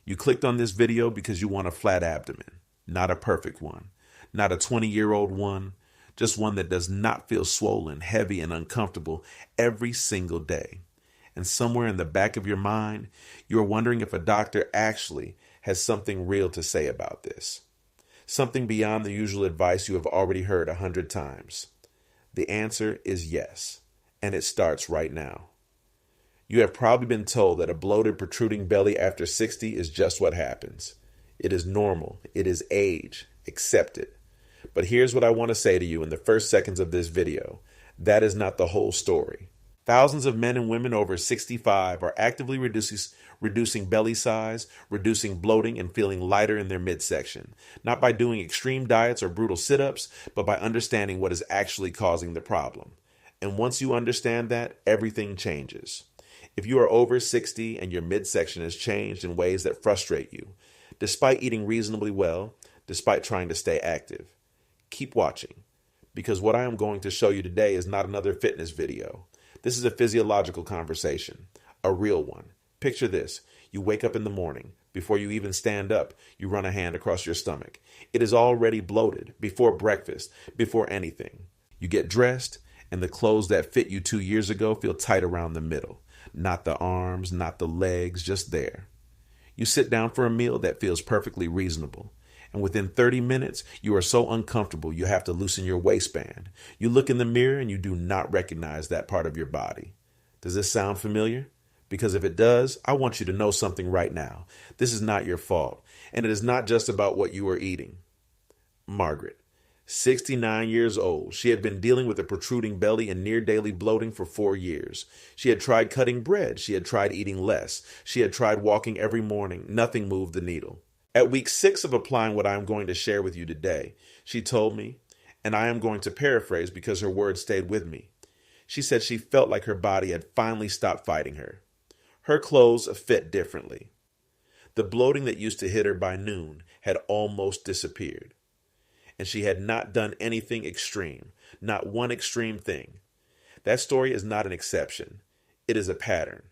You clicked on this video because you want a flat abdomen, not a perfect one, not a 20-year-old one, just one that does not feel swollen, heavy, and uncomfortable every single day. And somewhere in the back of your mind, you are wondering if a doctor actually has something real to say about this. Something beyond the usual advice you have already heard 100 times. The answer is yes, and it starts right now. You have probably been told that a bloated, protruding belly after 60 is just what happens. It is normal. It is age. Accept it. But here's what I want to say to you in the first seconds of this video. That is not the whole story. Thousands of men and women over 65 are actively reducing belly size, reducing bloating, and feeling lighter in their midsection. Not by doing extreme diets or brutal sit-ups, but by understanding what is actually causing the problem. And once you understand that, everything changes. If you are over 60 and your midsection has changed in ways that frustrate you, despite eating reasonably well, despite trying to stay active, keep watching, because what I am going to show you today is not another fitness video. This is a physiological conversation, a real one. Picture this. You wake up in the morning. Before you even stand up, you run a hand across your stomach. It is already bloated before breakfast, before anything. You get dressed, and the clothes that fit you 2 years ago feel tight around the middle. Not the arms, not the legs, just there. You sit down for a meal that feels perfectly reasonable. And within 30 minutes, you are so uncomfortable you have to loosen your waistband. You look in the mirror and you do not recognize that part of your body. Does this sound familiar? Because if it does, I want you to know something right now. This is not your fault. And it is not just about what you are eating. Margaret, 69 years old. She had been dealing with a protruding belly and near daily bloating for 4 years. She had tried cutting bread. She had tried eating less. She had tried walking every morning. Nothing moved the needle. At week 6 of applying what I am going to share with you today, she told me, and I am going to paraphrase because her words stayed with me. She said she felt like her body had finally stopped fighting her. Her clothes fit differently. The bloating that used to hit her by noon had almost disappeared. And she had not done anything extreme, not one extreme thing. That story is not an exception. It is a pattern.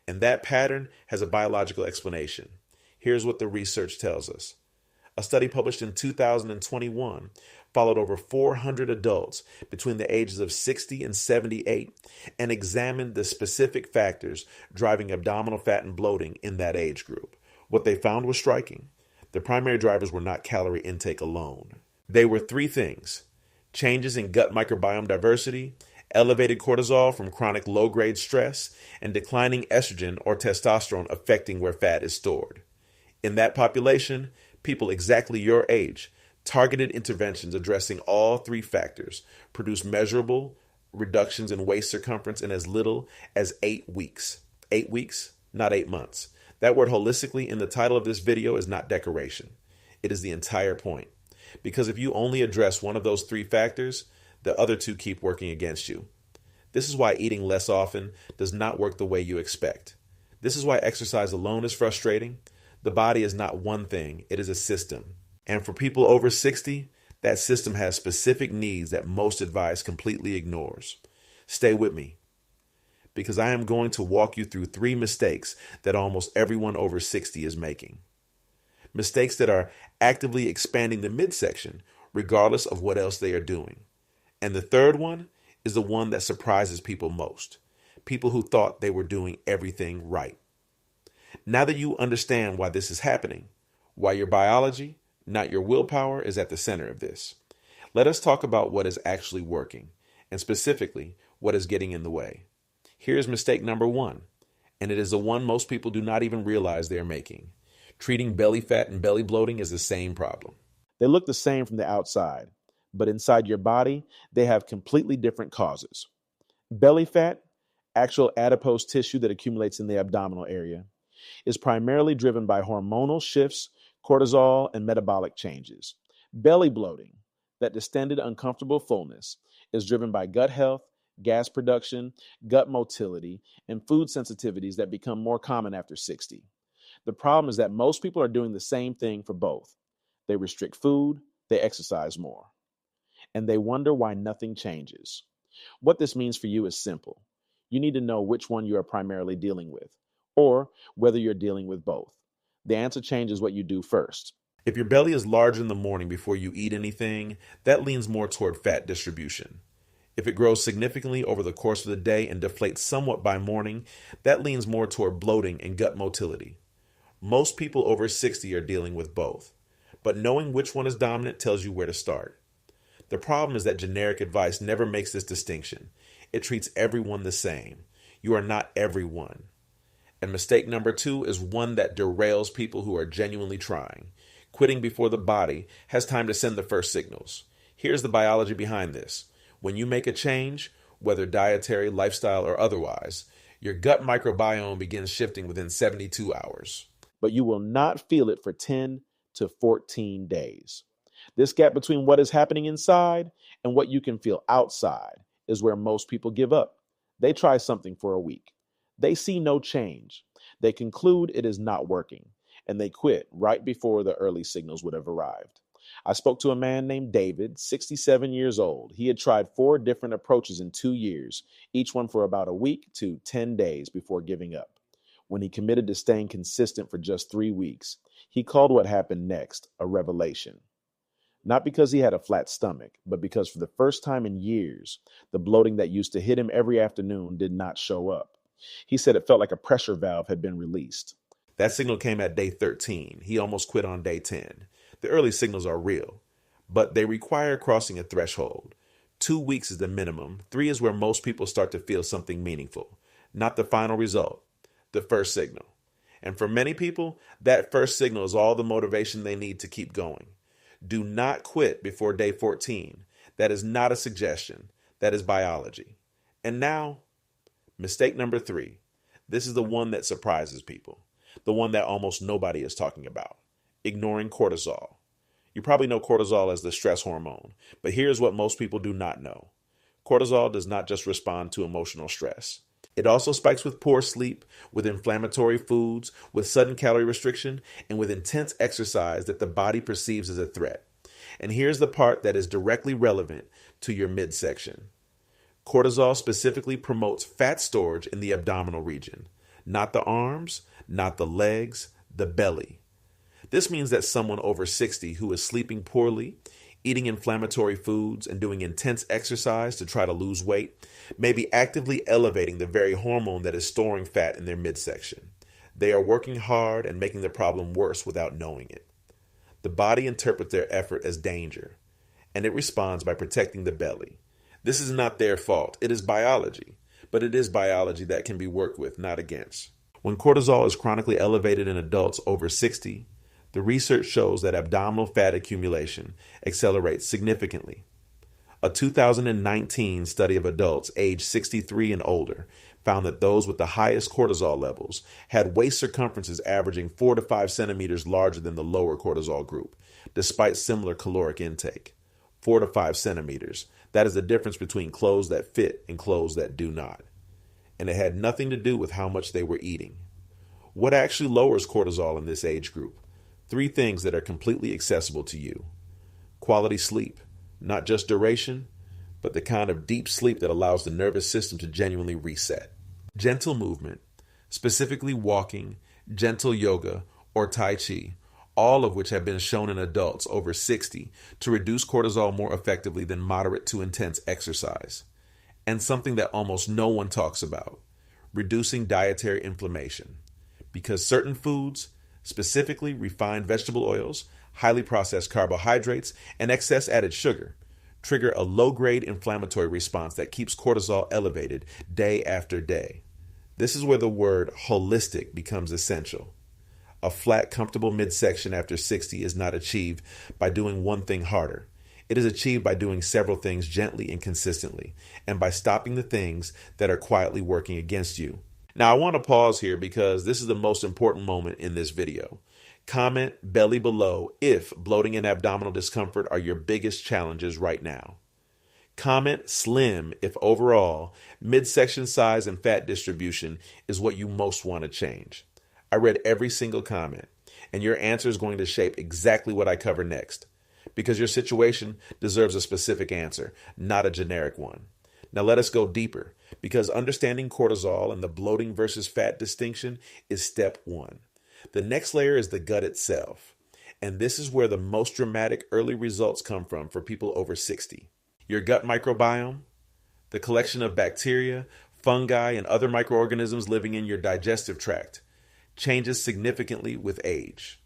And that pattern has a biological explanation. Here's what the research tells us. A study published in 2021 followed over 400 adults between the ages of 60 and 78 and examined the specific factors driving abdominal fat and bloating in that age group. What they found was striking. The primary drivers were not calorie intake alone. They were 3 things: changes in gut microbiome diversity, elevated cortisol from chronic low-grade stress, and declining estrogen or testosterone affecting where fat is stored. In that population, people exactly your age, targeted interventions addressing all 3 factors produce measurable reductions in waist circumference in as little as 8 weeks. 8 weeks, not 8 months. That word holistically in the title of this video is not decoration. It is the entire point. Because if you only address one of those 3 factors, the other 2 keep working against you. This is why eating less often does not work the way you expect. This is why exercise alone is frustrating. The body is not one thing, it is a system. And for people over 60, that system has specific needs that most advice completely ignores. Stay with me, because I am going to walk you through 3 mistakes that almost everyone over 60 is making. Mistakes that are actively expanding the midsection, regardless of what else they are doing. And the third one is the one that surprises people most. People who thought they were doing everything right. Now that you understand why this is happening, why your biology, not your willpower, is at the center of this, let us talk about what is actually working, and specifically, what is getting in the way. Here's mistake number 1, and it is the one most people do not even realize they are making. Treating belly fat and belly bloating is the same problem. They look the same from the outside, but inside your body, they have completely different causes. Belly fat, actual adipose tissue that accumulates in the abdominal area, is primarily driven by hormonal shifts, cortisol, and metabolic changes. Belly bloating, that distended, uncomfortable fullness, is driven by gut health, gas production, gut motility, and food sensitivities that become more common after 60. The problem is that most people are doing the same thing for both. They restrict food, they exercise more, and they wonder why nothing changes. What this means for you is simple. You need to know which one you are primarily dealing with, or whether you're dealing with both. The answer changes what you do first. If your belly is large in the morning before you eat anything, that leans more toward fat distribution. If it grows significantly over the course of the day and deflates somewhat by morning, that leans more toward bloating and gut motility. Most people over 60 are dealing with both, but knowing which one is dominant tells you where to start. The problem is that generic advice never makes this distinction. It treats everyone the same. You are not everyone. And mistake number 2 is one that derails people who are genuinely trying. Quitting before the body has time to send the first signals. Here's the biology behind this. When you make a change, whether dietary, lifestyle, or otherwise, your gut microbiome begins shifting within 72 hours. But you will not feel it for 10 to 14 days. This gap between what is happening inside and what you can feel outside is where most people give up. They try something for a week. They see no change. They conclude it is not working, and they quit right before the early signals would have arrived. I spoke to a man named David, 67 years old. He had tried 4 different approaches in 2 years, each one for about a week to 10 days before giving up. When he committed to staying consistent for just 3 weeks, he called what happened next a revelation. Not because he had a flat stomach, but because for the first time in years, the bloating that used to hit him every afternoon did not show up. He said it felt like a pressure valve had been released. That signal came at day 13. He almost quit on day 10. The early signals are real, but they require crossing a threshold. 2 weeks is the minimum. 3 is where most people start to feel something meaningful. Not the final result, the first signal. And for many people, that first signal is all the motivation they need to keep going. Do not quit before day 14. That is not a suggestion. That is biology. And now, mistake number 3. This is the one that surprises people. The one that almost nobody is talking about. Ignoring cortisol. You probably know cortisol as the stress hormone, but here's what most people do not know. Cortisol does not just respond to emotional stress. It also spikes with poor sleep, with inflammatory foods, with sudden calorie restriction, and with intense exercise that the body perceives as a threat. And here's the part that is directly relevant to your midsection. Cortisol specifically promotes fat storage in the abdominal region, not the arms, not the legs, the belly. This means that someone over 60 who is sleeping poorly, eating inflammatory foods, and doing intense exercise to try to lose weight may be actively elevating the very hormone that is storing fat in their midsection. They are working hard and making the problem worse without knowing it. The body interprets their effort as danger, and it responds by protecting the belly. This is not their fault. It is biology, but it is biology that can be worked with, not against. When cortisol is chronically elevated in adults over 60, the research shows that abdominal fat accumulation accelerates significantly. A 2019 study of adults aged 63 and older found that those with the highest cortisol levels had waist circumferences averaging 4 to 5 centimeters larger than the lower cortisol group, despite similar caloric intake. 4 to 5 centimeters. That is the difference between clothes that fit and clothes that do not. And it had nothing to do with how much they were eating. What actually lowers cortisol in this age group? 3 things that are completely accessible to you. Quality sleep, not just duration, but the kind of deep sleep that allows the nervous system to genuinely reset. Gentle movement, specifically walking, gentle yoga, or Tai Chi, all of which have been shown in adults over 60 to reduce cortisol more effectively than moderate to intense exercise. And something that almost no one talks about, reducing dietary inflammation. Because certain foods, specifically refined vegetable oils, highly processed carbohydrates, and excess added sugar, trigger a low-grade inflammatory response that keeps cortisol elevated day after day. This is where the word holistic becomes essential. A flat, comfortable midsection after 60 is not achieved by doing one thing harder. It is achieved by doing several things gently and consistently, and by stopping the things that are quietly working against you. Now, I want to pause here because this is the most important moment in this video. Comment belly below if bloating and abdominal discomfort are your biggest challenges right now. Comment slim if overall midsection size and fat distribution is what you most want to change. I read every single comment, and your answer is going to shape exactly what I cover next, because your situation deserves a specific answer, not a generic one. Now let us go deeper, because understanding cortisol and the bloating versus fat distinction is step 1. The next layer is the gut itself. And this is where the most dramatic early results come from for people over 60. Your gut microbiome, the collection of bacteria, fungi, and other microorganisms living in your digestive tract, changes significantly with age.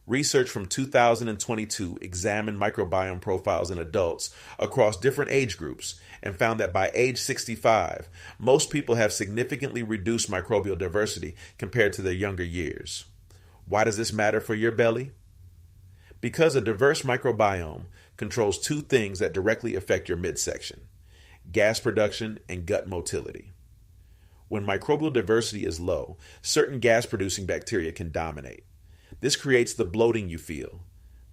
Research from 2022 examined microbiome profiles in adults across different age groups and found that by age 65, most people have significantly reduced microbial diversity compared to their younger years. Why does this matter for your belly? Because a diverse microbiome controls two things that directly affect your midsection: gas production and gut motility. When microbial diversity is low, certain gas-producing bacteria can dominate. This creates the bloating you feel,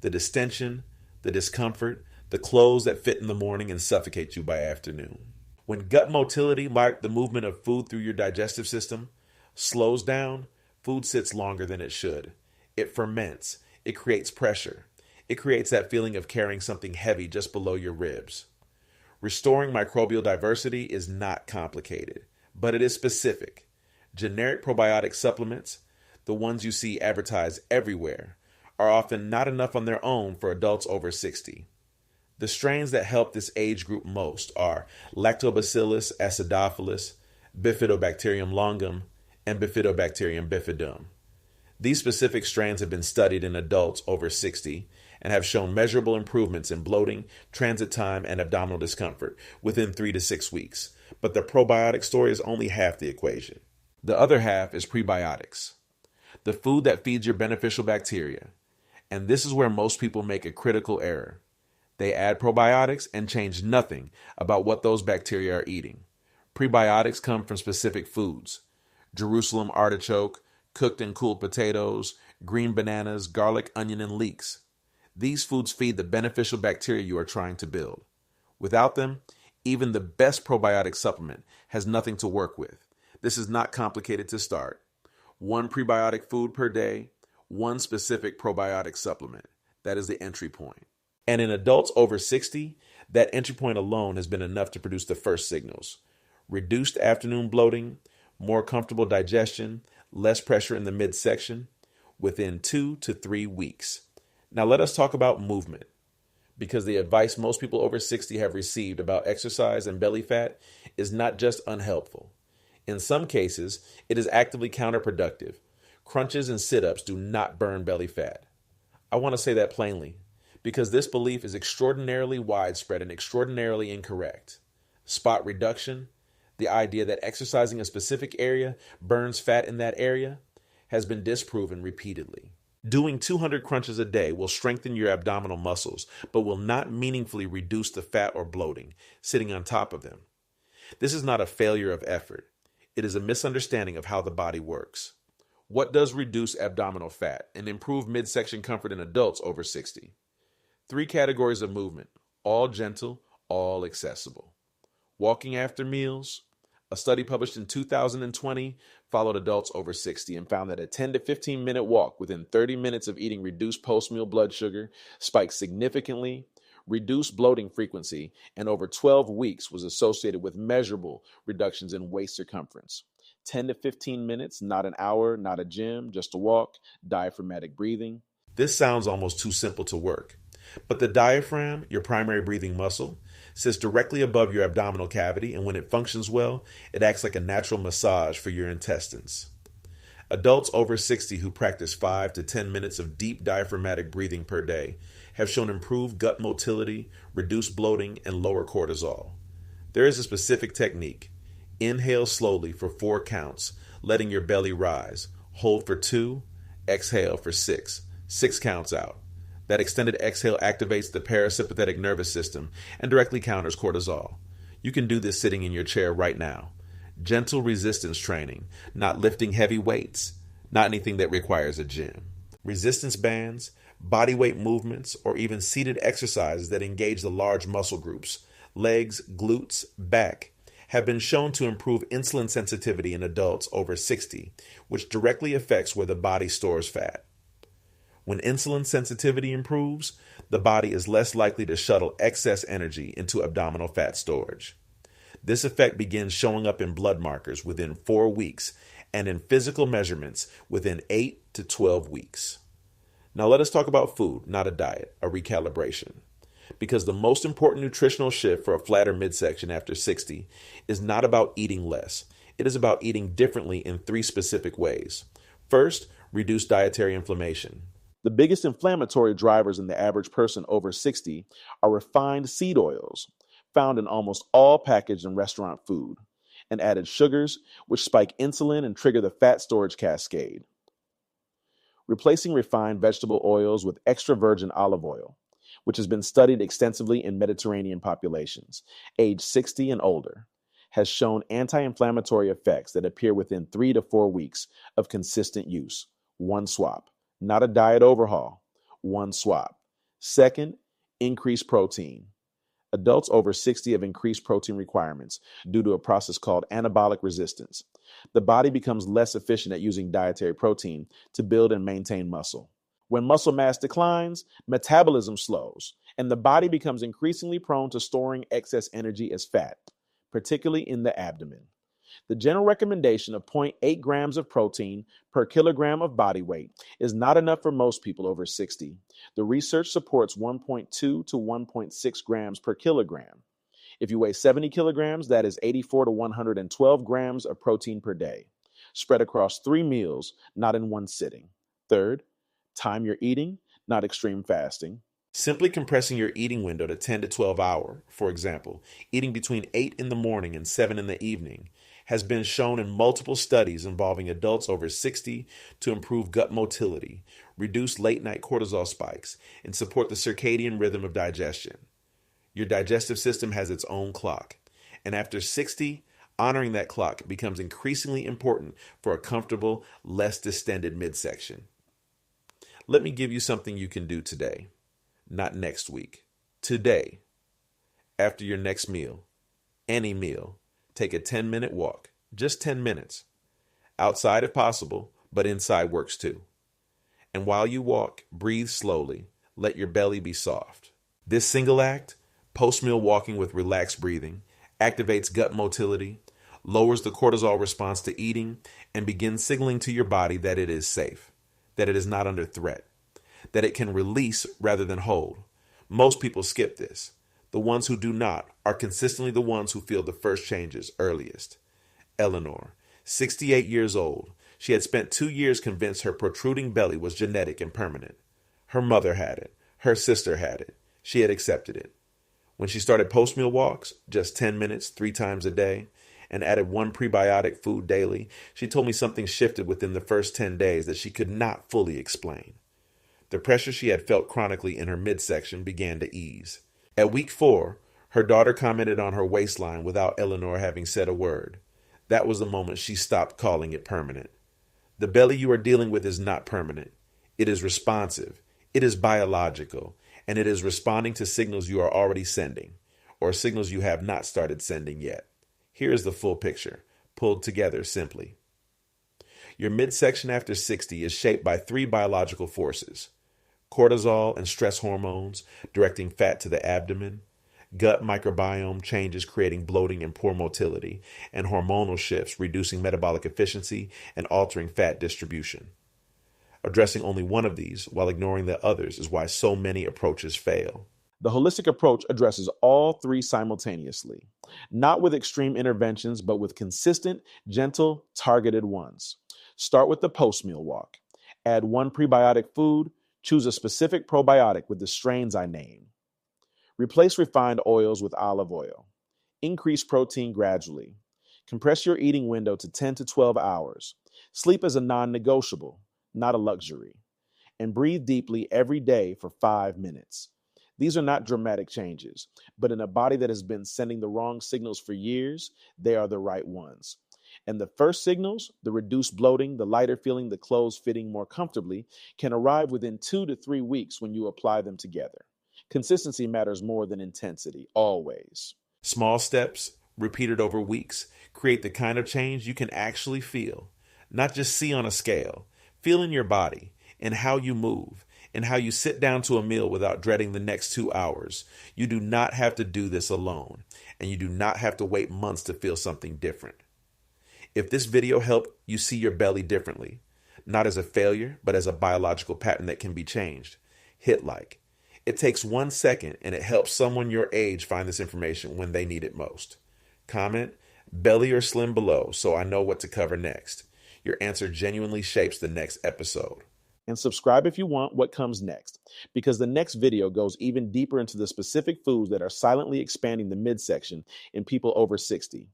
the distension, the discomfort, the clothes that fit in the morning and suffocate you by afternoon. When gut motility, like the movement of food through your digestive system, slows down, food sits longer than it should. It ferments. It creates pressure. It creates that feeling of carrying something heavy just below your ribs. Restoring microbial diversity is not complicated, but it is specific. Generic probiotic supplements, the ones you see advertised everywhere, are often not enough on their own for adults over 60. The strains that help this age group most are Lactobacillus acidophilus, Bifidobacterium longum, and Bifidobacterium bifidum. These specific strains have been studied in adults over 60 and have shown measurable improvements in bloating, transit time, and abdominal discomfort within 3 to 6 weeks. But the probiotic story is only half the equation. The other half is prebiotics, the food that feeds your beneficial bacteria. And this is where most people make a critical error. They add probiotics and change nothing about what those bacteria are eating. Prebiotics come from specific foods: Jerusalem artichoke, cooked and cooled potatoes, green bananas, garlic, onion, and leeks. These foods feed the beneficial bacteria you are trying to build. Without them, even the best probiotic supplement has nothing to work with. This is not complicated to start. One prebiotic food per day, one specific probiotic supplement. That is the entry point. And in adults over 60, that entry point alone has been enough to produce the first signals: reduced afternoon bloating, more comfortable digestion, less pressure in the midsection within 2 to 3 weeks. Now let us talk about movement, because the advice most people over 60 have received about exercise and belly fat is not just unhelpful. In some cases, it is actively counterproductive. Crunches and sit-ups do not burn belly fat. I want to say that plainly, because this belief is extraordinarily widespread and extraordinarily incorrect. Spot reduction, the idea that exercising a specific area burns fat in that area, has been disproven repeatedly. Doing 200 crunches a day will strengthen your abdominal muscles, but will not meaningfully reduce the fat or bloating sitting on top of them. This is not a failure of effort. It is a misunderstanding of how the body works. What does reduce abdominal fat and improve midsection comfort in adults over 60? 3 categories of movement, all gentle, all accessible. Walking after meals. A study published in 2020 followed adults over 60 and found that a 10 to 15 minute walk within 30 minutes of eating reduced post-meal blood sugar spiked significantly, reduced bloating frequency, and over 12 weeks was associated with measurable reductions in waist circumference. 10 to 15 minutes, not an hour, not a gym, just a walk, diaphragmatic breathing. This sounds almost too simple to work. But the diaphragm, your primary breathing muscle, sits directly above your abdominal cavity, and when it functions well, it acts like a natural massage for your intestines. Adults over 60 who practice 5 to 10 minutes of deep diaphragmatic breathing per day have shown improved gut motility, reduced bloating, and lower cortisol. There is a specific technique. Inhale slowly for 4 counts, letting your belly rise. Hold for 2, exhale for 6. 6 counts out. That extended exhale activates the parasympathetic nervous system and directly counters cortisol. You can do this sitting in your chair right now. Gentle resistance training, not lifting heavy weights, not anything that requires a gym. Resistance bands, body weight movements, or even seated exercises that engage the large muscle groups, legs, glutes, back, have been shown to improve insulin sensitivity in adults over 60, which directly affects where the body stores fat. When insulin sensitivity improves, the body is less likely to shuttle excess energy into abdominal fat storage. This effect begins showing up in blood markers within 4 weeks and in physical measurements within 8 to 12 weeks. Now let us talk about food, not a diet, a recalibration. Because the most important nutritional shift for a flatter midsection after 60 is not about eating less. It is about eating differently in 3 specific ways. First, reduce dietary inflammation. The biggest inflammatory drivers in the average person over 60 are refined seed oils, found in almost all packaged and restaurant food, and added sugars, which spike insulin and trigger the fat storage cascade. Replacing refined vegetable oils with extra virgin olive oil, which has been studied extensively in Mediterranean populations, age 60 and older, has shown anti-inflammatory effects that appear within 3 to 4 weeks of consistent use. One swap, not a diet overhaul. One swap. Second, increase protein. Adults over 60 have increased protein requirements due to a process called anabolic resistance. The body becomes less efficient at using dietary protein to build and maintain muscle. When muscle mass declines, metabolism slows, and the body becomes increasingly prone to storing excess energy as fat, particularly in the abdomen. The general recommendation of 0.8 grams of protein per kilogram of body weight is not enough for most people over 60. The research supports 1.2 to 1.6 grams per kilogram. If you weigh 70 kilograms, that is 84 to 112 grams of protein per day, spread across 3 meals, not in one sitting. Third, time your eating, not extreme fasting. Simply compressing your eating window to 10 to 12 hours, for example, eating between 8 in the morning and 7 in the evening, has been shown in multiple studies involving adults over 60 to improve gut motility, reduce late-night cortisol spikes, and support the circadian rhythm of digestion. Your digestive system has its own clock, and after 60, honoring that clock becomes increasingly important for a comfortable, less distended midsection. Let me give you something you can do today, not next week. Today, after your next meal, any meal, take a 10-minute walk, just 10 minutes. Outside if possible, but inside works too. And while you walk, breathe slowly. Let your belly be soft. This single act, post-meal walking with relaxed breathing, activates gut motility, lowers the cortisol response to eating, and begins signaling to your body that it is safe, that it is not under threat, that it can release rather than hold. Most people skip this. The ones who do not are consistently the ones who feel the first changes earliest. Eleanor, 68 years old. She had spent 2 years convinced her protruding belly was genetic and permanent. Her mother had it. Her sister had it. She had accepted it. When she started post-meal walks, just 10 minutes, 3 times a day, and added 1 prebiotic food daily, she told me something shifted within the first 10 days that she could not fully explain. The pressure she had felt chronically in her midsection began to ease. At week 4, her daughter commented on her waistline without Eleanor having said a word. That was the moment she stopped calling it permanent. The belly you are dealing with is not permanent. It is responsive. It is biological. And it is responding to signals you are already sending, or signals you have not started sending yet. Here is the full picture, pulled together simply. Your midsection after 60 is shaped by 3 biological forces: cortisol and stress hormones directing fat to the abdomen, gut microbiome changes creating bloating and poor motility, and hormonal shifts reducing metabolic efficiency and altering fat distribution. Addressing only one of these while ignoring the others is why so many approaches fail. The holistic approach addresses all 3 simultaneously, not with extreme interventions, but with consistent, gentle, targeted ones. Start with the post-meal walk. Add 1 prebiotic food. Choose a specific probiotic with the strains I name. Replace refined oils with olive oil. Increase protein gradually. Compress your eating window to 10 to 12 hours. Sleep is a non-negotiable, not a luxury. And breathe deeply every day for 5 minutes. These are not dramatic changes, but in a body that has been sending the wrong signals for years, they are the right ones. And the first signals, the reduced bloating, the lighter feeling, the clothes fitting more comfortably, can arrive within 2 to 3 weeks when you apply them together. Consistency matters more than intensity, always. Small steps, repeated over weeks, create the kind of change you can actually feel, not just see on a scale. Feel in your body, in how you move, and how you sit down to a meal without dreading the next 2 hours. You do not have to do this alone, and you do not have to wait months to feel something different. If this video helped you see your belly differently, not as a failure, but as a biological pattern that can be changed, hit like. It takes 1 second, and it helps someone your age find this information when they need it most. Comment, belly or slim below, so I know what to cover next. Your answer genuinely shapes the next episode. And subscribe if you want what comes next, because the next video goes even deeper into the specific foods that are silently expanding the midsection in people over 60.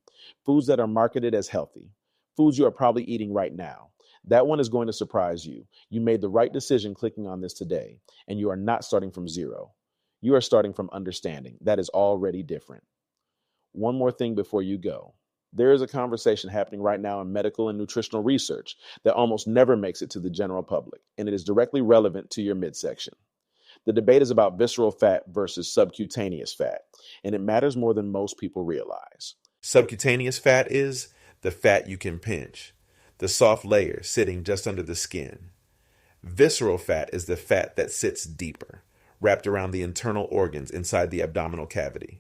Foods that are marketed as healthy. Foods you are probably eating right now. That one is going to surprise you. You made the right decision clicking on this today, and you are not starting from zero. You are starting from understanding. That is already different. One more thing before you go. There is a conversation happening right now in medical and nutritional research that almost never makes it to the general public, and it is directly relevant to your midsection. The debate is about visceral fat versus subcutaneous fat, and it matters more than most people realize. Subcutaneous fat is the fat you can pinch, the soft layer sitting just under the skin. Visceral fat is the fat that sits deeper, wrapped around the internal organs inside the abdominal cavity.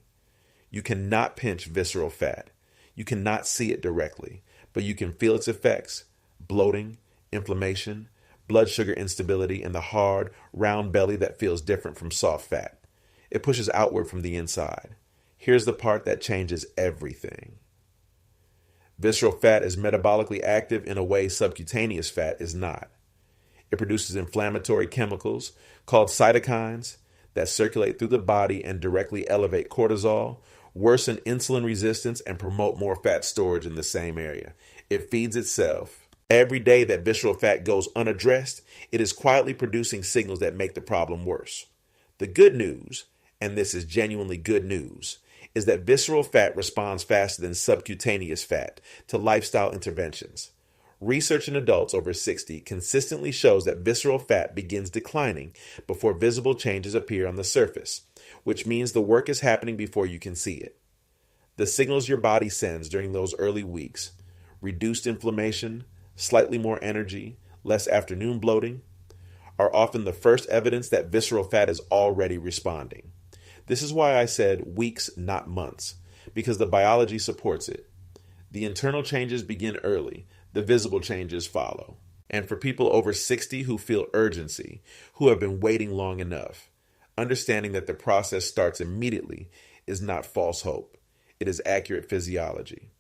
You cannot pinch visceral fat. You cannot see it directly, but you can feel its effects: bloating, inflammation, blood sugar instability, and the hard, round belly that feels different from soft fat. It pushes outward from the inside. Here's the part that changes everything. Visceral fat is metabolically active in a way subcutaneous fat is not. It produces inflammatory chemicals called cytokines that circulate through the body and directly elevate cortisol, worsen insulin resistance, and promote more fat storage in the same area. It feeds itself. Every day that visceral fat goes unaddressed, it is quietly producing signals that make the problem worse. The good news, and this is genuinely good news, is that visceral fat responds faster than subcutaneous fat to lifestyle interventions. Research in adults over 60 consistently shows that visceral fat begins declining before visible changes appear on the surface, which means the work is happening before you can see it. The signals your body sends during those early weeks, reduced inflammation, slightly more energy, less afternoon bloating, are often the first evidence that visceral fat is already responding. This is why I said weeks, not months, because the biology supports it. The internal changes begin early, the visible changes follow. And for people over 60 who feel urgency, who have been waiting long enough, understanding that the process starts immediately is not false hope. It is accurate physiology.